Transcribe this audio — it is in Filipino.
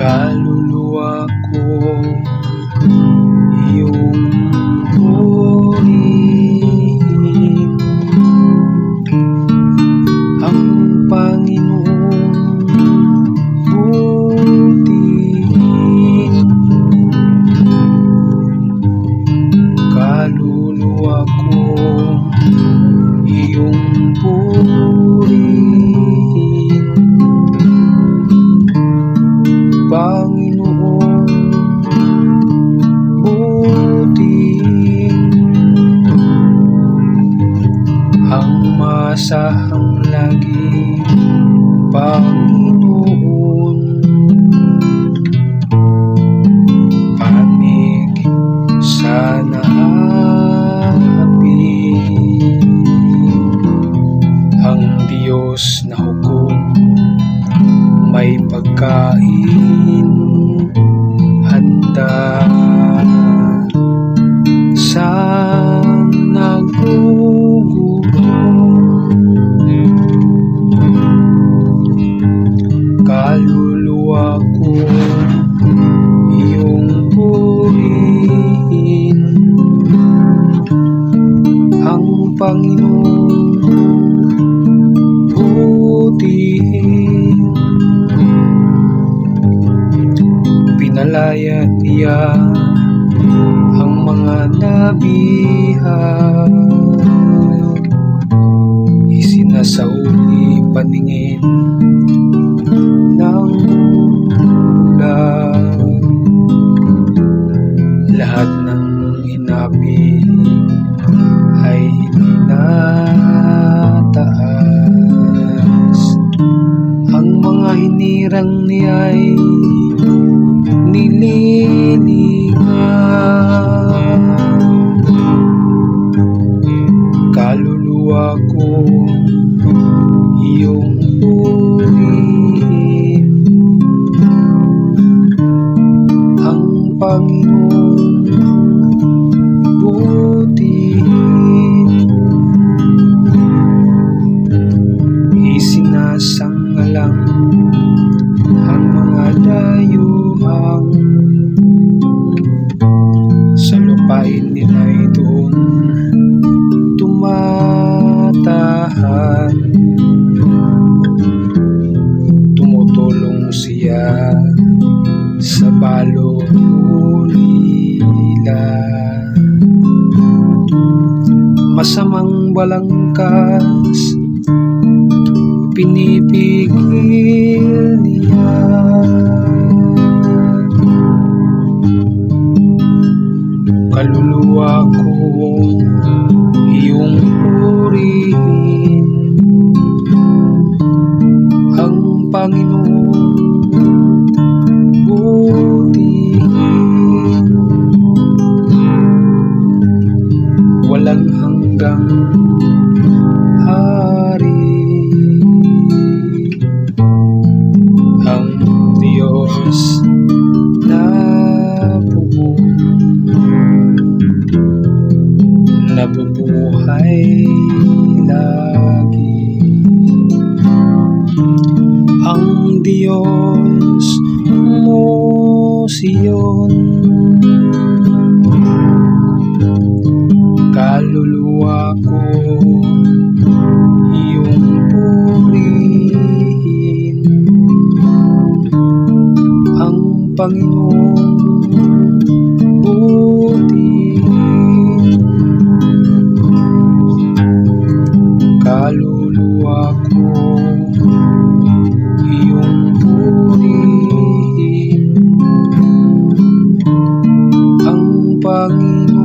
Kaluluwa ko iyong purihin, ang Panginoong butihin. Kaluluwa ko iyong purihin, Panginoong butihin, ang masahang lagi, Panginoon. Panig sa nahapi, ang Diyos na hukom, may pagkain handa sa nagugutom. Kaluluwa ko iyong purihin, ang Panginoong butihin. Pinalaya niya ang mga nabihan, isinasauli paningin ng ulan. Lahat ng hinapi ay itinataas, ang mga hinirang niya'y nililingan. Kaluluwa ko iyong purihin, ang Panginoong butihin. Isinasanggalang ang mga dayuhang sa lupain nila'y doon tumatahan. Tumutulong siya sa balon-ulila, masamang balangkas pinipigil niya. Kaluluwa ko iyong purihin, ang Panginoong butihin. Walang hanggang hari ang Diyos na buong nabubuhay lagi, ang Diyos mo Siyon. Kaluluwa ko iyong purihin, ang Panginoong butihin. Kaluluwa ko iyong purihin, ang Panginoon